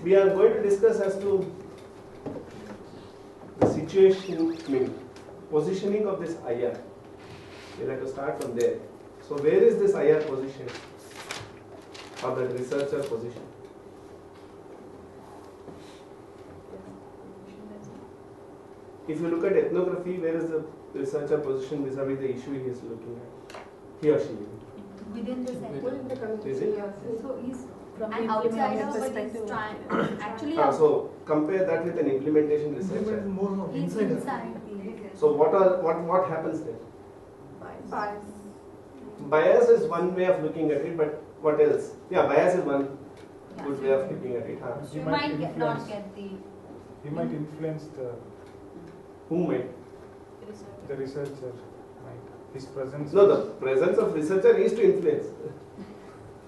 we are going to discuss as to the situation, positioning of this IR. We'll have to start from there. So where is this IR position, or the researcher position? If you look at ethnography, where is the researcher position vis-a-vis the issue he is looking at? He or she? Within the center. Within the community. Is it? So he's From an the outsider, implementation but he's perspective. trying. Actually, So compare that with an implementation researcher. More of he's insider. inside. So what happens there? Bias. Bias is one way of looking at it, but what else? Yeah, bias is one Yeah. good way of looking at it. Huh? You might not get the He might influence Who might? the researcher. Might. His presence. No, the presence of researcher is to influence.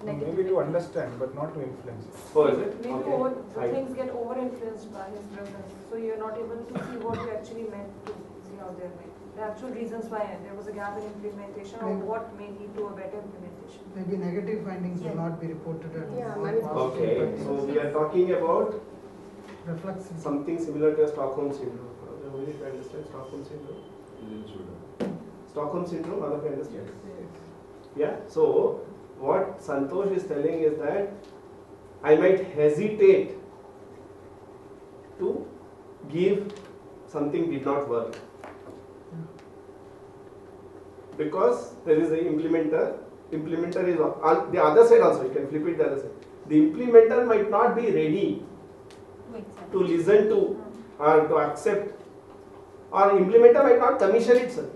Maybe to understand, but not to influence. Oh, is it? Maybe Okay. the Fine. things get over-influenced by his presence, so you're not able to see what you actually meant to see out there. The actual reasons why there was a gap in implementation, or what may lead to a better implementation. Maybe negative findings will Yeah. not be reported at Yeah, all. many- Okay, so we are talking about Reflects in something similar to a Stockholm syndrome. We need to understand Stockholm syndrome. Stockholm syndrome, all of you understand? Yeah. So what Santosh is telling is that I might hesitate to give something did not work because there is an implementer. Implementer is on the other side also. You can flip it the other side. The implementer might not be ready to listen to or to accept, or implementer might not commission itself,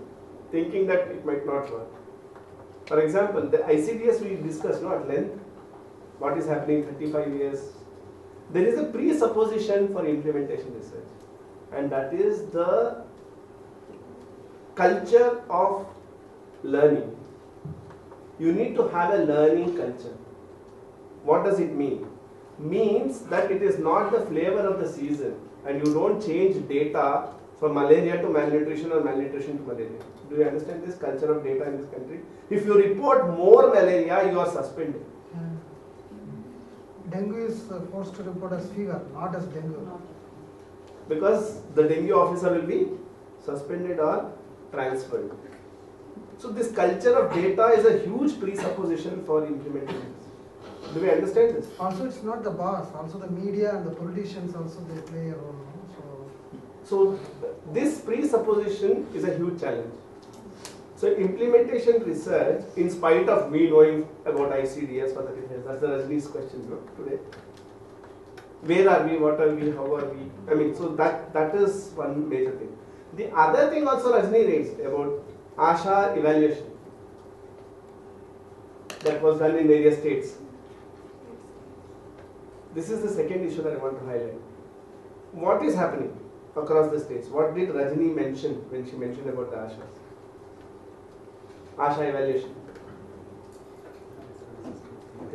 thinking that it might not work. For example, the ICDS we discussed at length, what is happening 35 years. There is a presupposition for implementation research, and that is the culture of learning. You need to have a learning culture. What does it mean? Means that it is not the flavor of the season, and you don't change data from malaria to malnutrition or malnutrition to malaria. Do you understand this culture of data in this country? If you report more malaria, you are suspended. Dengue is forced to report as fever, not as dengue. Because the dengue officer will be suspended or transferred. So this culture of data is a huge presupposition for implementing this. Do we understand this? Also, it's not the boss. Also, the media and the politicians also they play a role. No? So this presupposition is a huge challenge. So implementation research, in spite of me knowing about ICDS for 30 years, that's the Rajni's question today. Where are we? What are we? How are we? I mean, so that is one major thing. The other thing also Rajni raised about ASHA evaluation that was done in various states. This is the second issue that I want to highlight. What is happening across the states? What did Rajni mention when she mentioned about the ASHA? ASHA evaluation.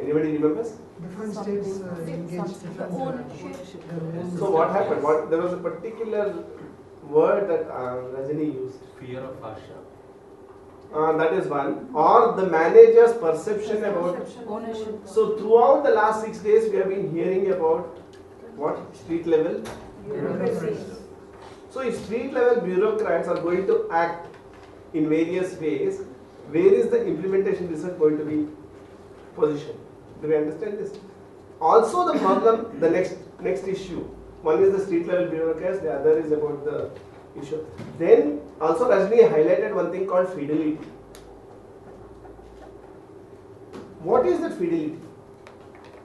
Anybody remembers? Different states engage different. So what happened? There was a particular word that Rajni used. Fear of ASHA. That is one. Or the manager's perception about. Ownership. So throughout the last 6 days, we have been hearing about what? Street level. Bureaucracy. So if street level bureaucrats are going to act in various ways, where is the implementation research going to be positioned? Do we understand this? Also the problem, the next issue. One is the street level bureaucrats, the other is about the issue. Then also Rajni highlighted one thing called fidelity. What is that fidelity?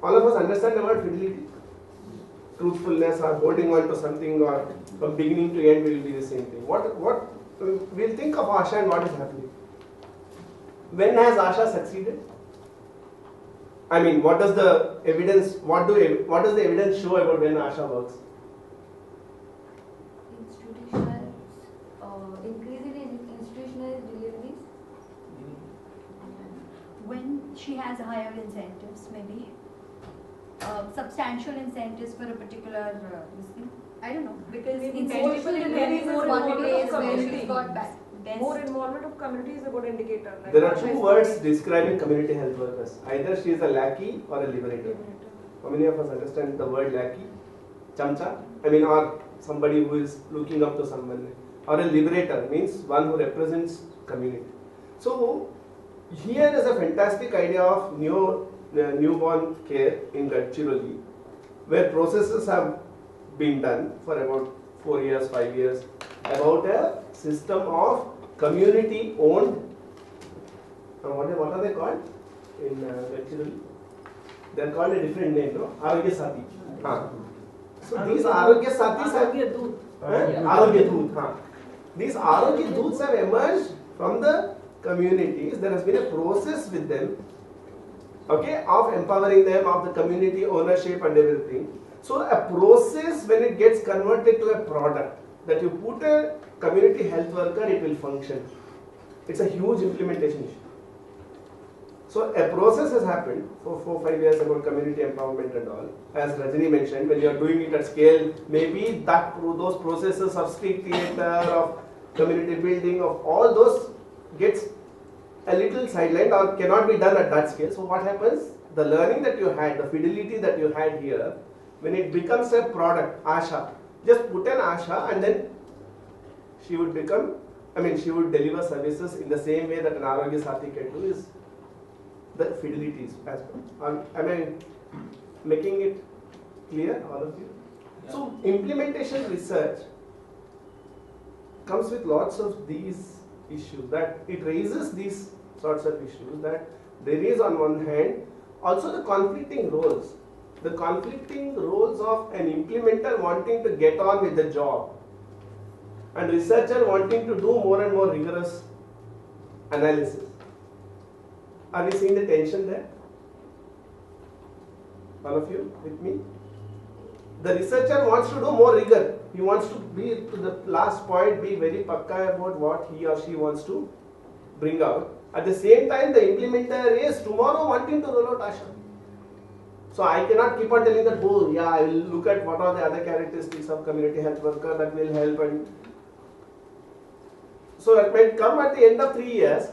All of us understand the word fidelity? Truthfulness or holding on to something, or from beginning to end will be the same thing. We'll think of ASHA and what is happening. When has ASHA succeeded? I mean, what does the evidence? What does the evidence show about when ASHA works? Institutional, increase in institutional deliveries. When she has higher incentives, maybe substantial incentives for a particular this thing. I don't know, because Maybe institutional more deliveries is involvement one of place where community. she's got best. More involvement of community is a good indicator. Like There are ASHA two is words describing community health workers. Either she is a lackey or a liberator. How many of us understand the word lackey? Chamcha? I mean, or somebody who is looking up to someone. Or a liberator means one who represents community. So, here is a fantastic idea of newborn care in Gadchiroli, where processes have been done for about 4 years, 5 years, about a system of community owned, what are they called in Gadchiroli? They are called a different name, no? Arogya Sati. So these Arogya Satis have Arogya Doot. These Arogya Doots have emerged from the communities. There has been a process with them, okay, of empowering them, of the community ownership and everything. So a process, when it gets converted to a product, that you put a community health worker, it will function. It's a huge implementation issue. So a process has happened for 4-5 years about community empowerment and all. As Rajini mentioned, when you are doing it at scale, maybe those processes of street theatre, of community building, of all those gets a little sidelined or cannot be done at that scale. So what happens? The learning that you had, the fidelity that you had here, when it becomes a product, Asha, just put an Asha and then she would become, she would deliver services in the same way that an Arogya Sati can do is the fidelities as well. Am I making it clear, all of you? Yeah. So implementation research comes with lots of these issues, that it raises these sorts of issues, that there is on one hand also the conflicting roles. The conflicting roles of an implementer wanting to get on with the job and researcher wanting to do more and more rigorous analysis. Are we seeing the tension there? All of you with me? The researcher wants to do more rigor. He wants to be to the last point, be very pakka about what he or she wants to bring out. At the same time, the implementer is tomorrow wanting to roll out Asha. So I cannot keep on telling that, oh yeah, I will look at what are the other characteristics of community health worker that will help, and so it might come at the end of 3 years,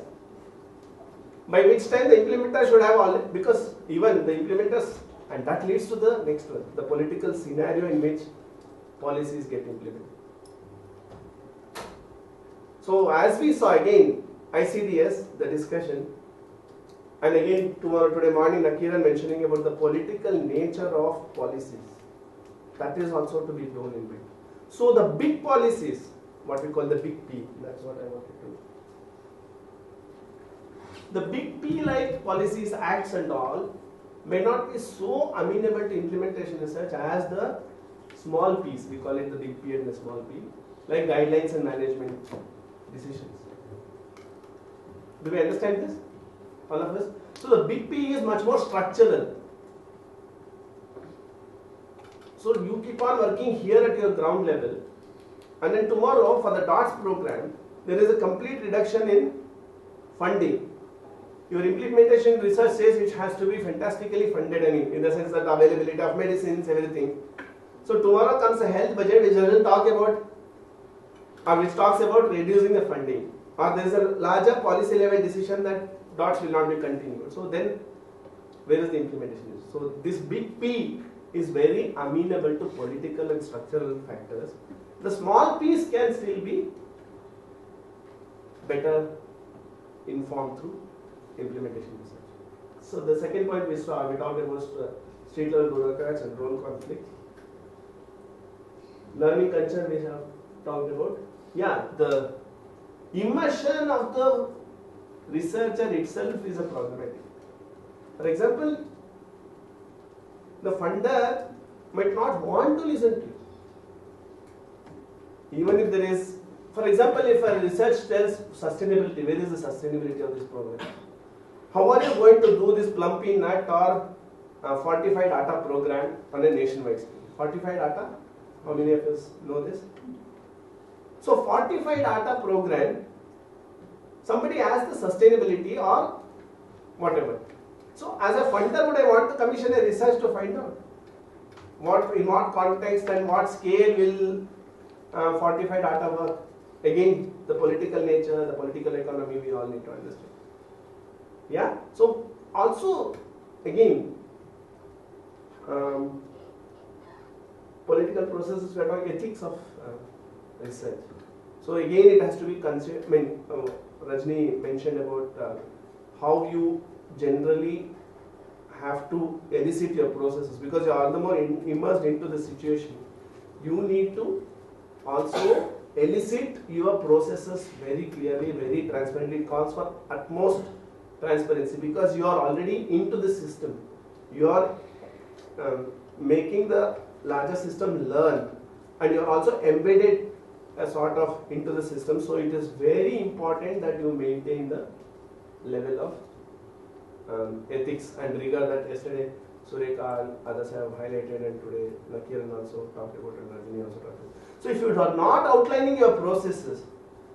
by which time the implementer should have all, because even the implementers, and that leads to the next one, the political scenario in which policies get implemented. So as we saw again, ICDS, the discussion, and again today morning Nakiran mentioning about the political nature of policies, that is also to be known in bit. So the big policies, what we call the big P, that's what I wanted to. The big P like policies, acts and all may not be so amenable to implementation research as the small P's, we call it the big P and the small P, like guidelines and management decisions. Do we understand this? All of us? So the big P is much more structural. So you keep on working here at your ground level, and then tomorrow for the DOTS program, there is a complete reduction in funding. Your implementation research says it has to be fantastically funded, in the sense that availability of medicines, everything. So tomorrow comes a health budget which doesn't talk about, or which talks about reducing the funding, or there is a larger policy level decision that DOTS will not be continued. So then, where is the implementation? So this big P is very amenable to political and structural factors. The small P's can still be better informed through implementation research. So the second point we talked about street level bureaucrats and role conflict. Learning culture we have talked about. Yeah, the immersion of the researcher itself is a problematic. For example, the funder might not want to listen to you. Even if there is, for example, if a research tells sustainability, where is the sustainability of this program? How are you going to do this plumpy nut or fortified atta program on a nationwide scale? Fortified atta? How many of us know this? So fortified atta program, somebody asks the sustainability or whatever. So as a funder, would I want to commission a research to find out in what context and what scale will fortified atta work? Again, the political nature, the political economy, we all need to understand. Yeah. So also, again, political processes, we are talking ethics of research. So again, it has to be considered. I mean, Rajni mentioned about how you generally have to elicit your processes, because you are all the more immersed into the situation. You need to also elicit your processes very clearly, very transparently. It calls for utmost transparency, because you are already into the system. You are making the larger system learn, and you are also embedded a sort of into the system. So it is very important that you maintain the level of ethics and rigor that yesterday Sureka and others have highlighted, and today Nakiran also talked about, and Rajini also talked about. So if you are not outlining your processes,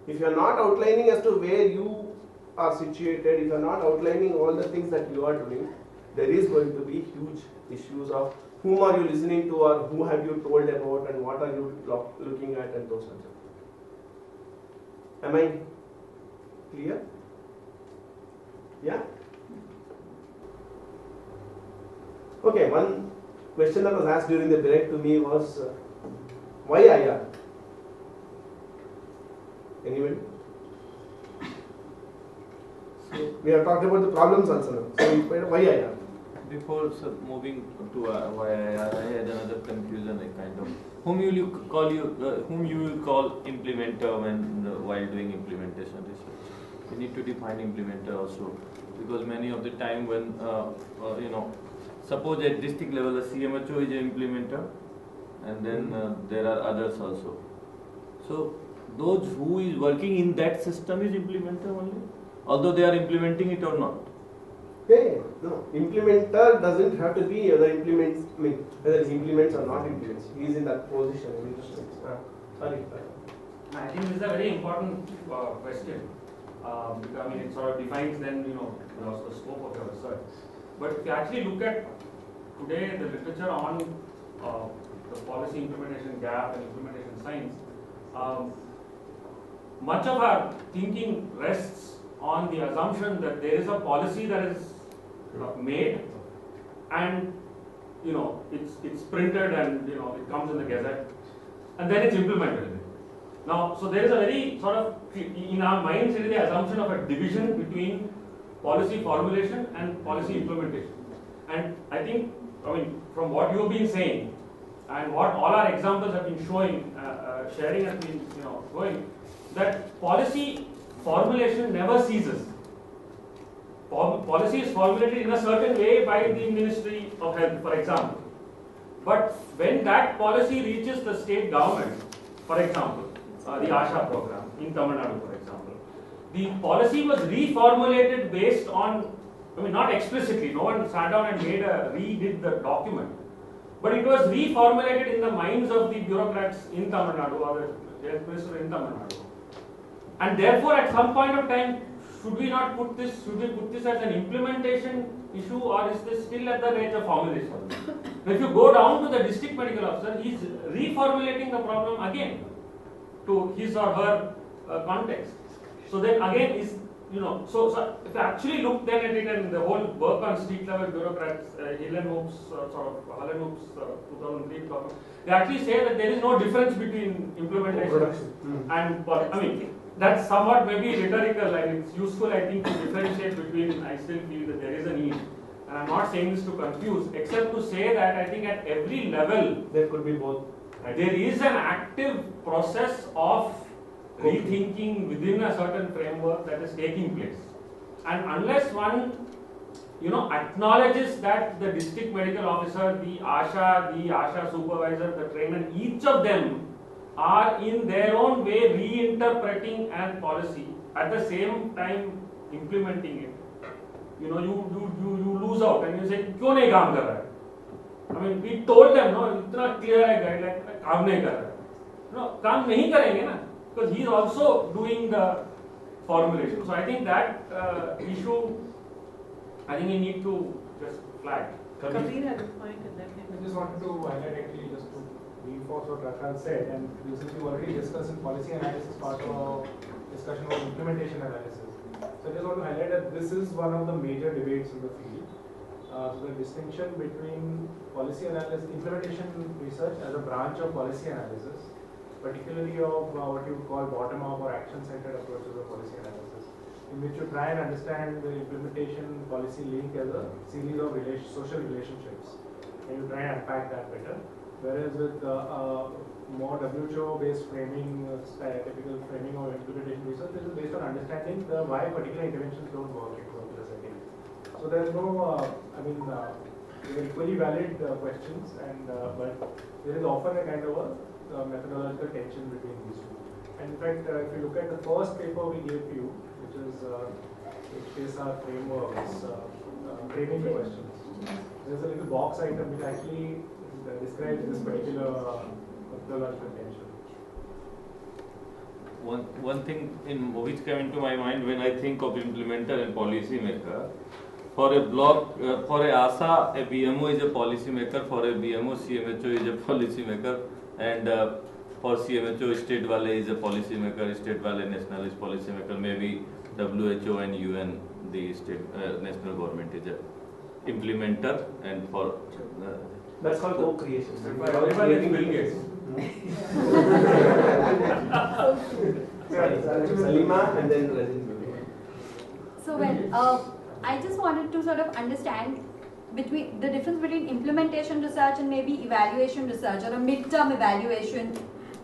if you are not outlining as to where you are situated, if you are not outlining all the things that you are doing, there is going to be huge issues of whom are you listening to, or who have you told about, and what are you looking at, and those sorts of things. Am I clear? Yeah? Okay, one question that was asked during the break to me was, why IR? Anybody? So we have talked about the problems also now. So why IR? Before moving to why I had another confusion, like kind of whom you will call implementer while doing implementation research. We need to define implementer also, because many of the time when suppose at district level, the CMHO is an implementer, and then there are others also. So those who is working in that system is implementer only, although they are implementing it or not. Yeah, no. Implementer doesn't have to be whether implements. I mean, whether he implements or not implements. He is in that position. Sorry. I think this is a very important question. Because, I mean, it sort of defines then the scope of your research. But if you actually look at today the literature on the policy implementation gap and implementation science, much of our thinking rests on the assumption that there is a policy that is made, and it's printed, and it comes in the Gazette, and then it's implemented. Now, so there is a very sort of, in our minds, there is the assumption of a division between policy formulation and policy implementation. And I think, from what you have been saying, and what all our examples have been showing, sharing has been showing, that policy formulation never ceases. Policy is formulated in a certain way by the Ministry of Health, for example. But when that policy reaches the state government, for example, the ASHA program in Tamil Nadu, for example, the policy was reformulated based on, not explicitly, no one sat down and redid the document, but it was reformulated in the minds of the bureaucrats in Tamil Nadu, or the health minister in Tamil Nadu. And therefore, at some point of time, should we put this as an implementation issue, or is this still at the range of formulation? Now, if you go down to the district medical officer, he is reformulating the problem again to his or her context. So then again so if you actually look then at it, and the whole work on street level bureaucrats, Hillenhoop's 2003 document, they actually say that there is no difference between implementation and that's somewhat maybe rhetorical, and it's useful, I think, to differentiate between. I still feel that there is a need, and I'm not saying this to confuse, except to say that I think at every level there could be both. There is an active process of rethinking within a certain framework that is taking place, and unless one acknowledges that the district medical officer, the ASHA supervisor, the trainer, each of them are in their own way reinterpreting an policy, at the same time implementing it, you lose out and you say, "Kyun nahi kaam kar raha hai?" We told them, itna clear hai guideline, kaam nahi kar raha hai. Kaam nahi karenge na, because he is also doing the formulation. So I think that issue, I think we need to just flag. Kabir had a point, and then I just wanted to highlight, actually, just to reinforce what Rakan said, and since we already discussed in policy analysis part of our discussion about implementation analysis. So I just want to highlight that this is one of the major debates in the field. So the distinction between policy analysis, implementation research as a branch of policy analysis, particularly of what you call bottom-up or action-centered approaches of policy analysis, in which you try and understand the implementation policy link as a series of social relationships, and you try and unpack that better. Whereas with more WHO-based framing, typical framing of implementation research, this is based on understanding the why particular interventions don't work in particular setting. So there is no, they are equally valid questions, and but there is often a kind of a methodological tension between these two. And in fact, if you look at the first paper we gave to you, which is HKSR framework, framing the questions. There's a little box item which actually describes this particular methodological tension. One thing which came into my mind when I think of implementer and policy maker, for a block, for a ASA, a BMO is a policy maker, for a BMO, CMHO is a policy maker, and for CMHO, state wale is a policy maker, state wale national is policy maker, maybe WHO and UN, the state national government is a implementer, and for That's called co-creation. Everyone is Bill Gates. Salima and then Rajin. So well, I just wanted to sort of understand between the difference between implementation research and maybe evaluation research or a mid-term evaluation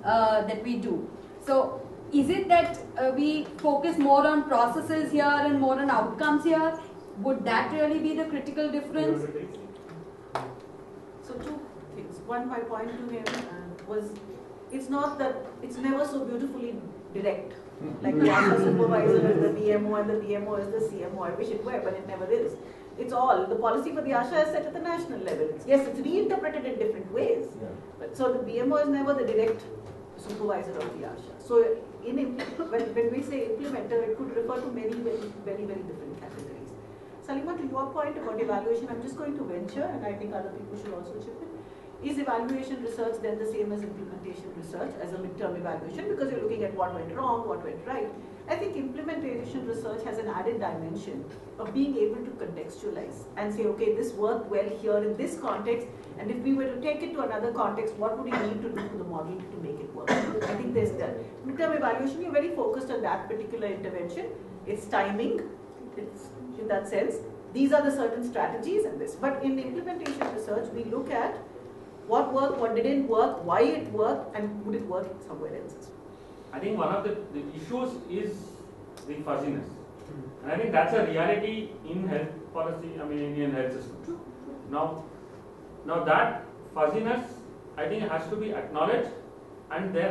that we do. So is it that we focus more on processes here and more on outcomes here? Would that really be the critical difference? So two things. One, my point to him was, it's not that, it's never so beautifully direct. Like the ASA supervisor is the BMO and the BMO is the CMO. I wish it were, but it never is. It's all, the policy for the ASA is set at the national level. Yes, it's reinterpreted in different ways. Yeah. But so the BMO is never the direct supervisor of the ASA. So when we say implementer, it could refer to many, very different categories. Salima, to your point about evaluation, I'm just going to venture, and I think other people should also chip in. Is evaluation research then the same as implementation research as a midterm evaluation, because you're looking at what went wrong, what went right? I think implementation research has an added dimension of being able to contextualize and say, okay, this worked well here in this context, and if we were to take it to another context, what would we need to do to the model to make it work? I think there's that. Midterm evaluation, you're very focused on that particular intervention. It's timing, it's in that sense. These are the certain strategies and this. But in implementation research, we look at what worked, what didn't work, why it worked, and would it work somewhere else? I think one of the issues is the fuzziness. And I think that's a reality in health policy, Indian health system. Now that fuzziness, I think, has to be acknowledged, and we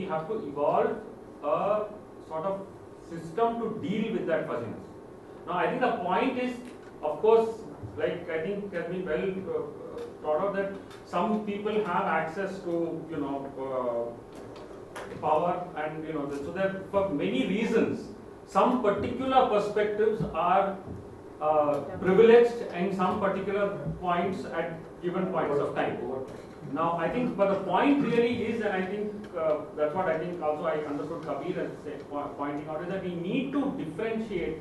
have to evolve a sort of system to deal with that fuzziness. Now I think the point is, of course, like I think has been well thought of, that some people have access to power, and so that for many reasons some particular perspectives are privileged in some particular points at given points of time. Now I think, but the point really is, and I think that's what I think also I understood Kabir as pointing out, is that we need to differentiate.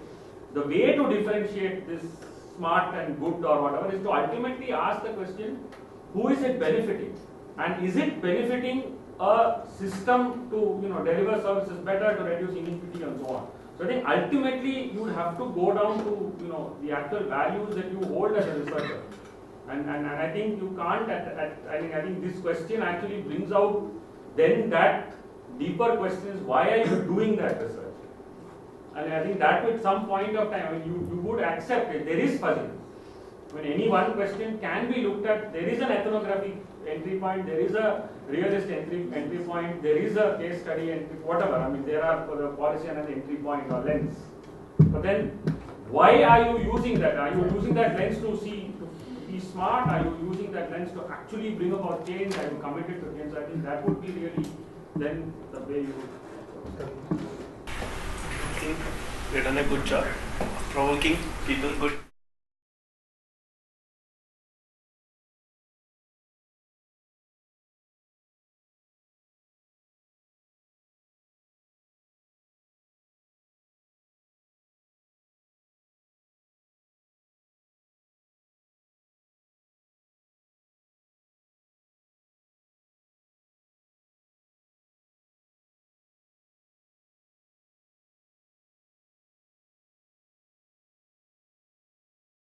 The way to differentiate this smart and good or whatever is to ultimately ask the question, who is it benefiting? And is it benefiting a system to deliver services better, to reduce inequity and so on? So I think ultimately you have to go down to the actual values that you hold as a researcher. And I think you can't, I think this question actually brings out then that deeper question is, why are you doing that research? And I think that at some point of time, you would accept it. There is fuzziness. When any one question can be looked at, there is an ethnographic entry point, there is a realist entry point, there is a case study entry, whatever. There are for the policy and an entry point or lens. But then, why are you using that? Are you using that lens to be smart? Are you using that lens to actually bring about change? Are you committed to change? I think that would be really then the way you would. I think we've done a good job of provoking people good.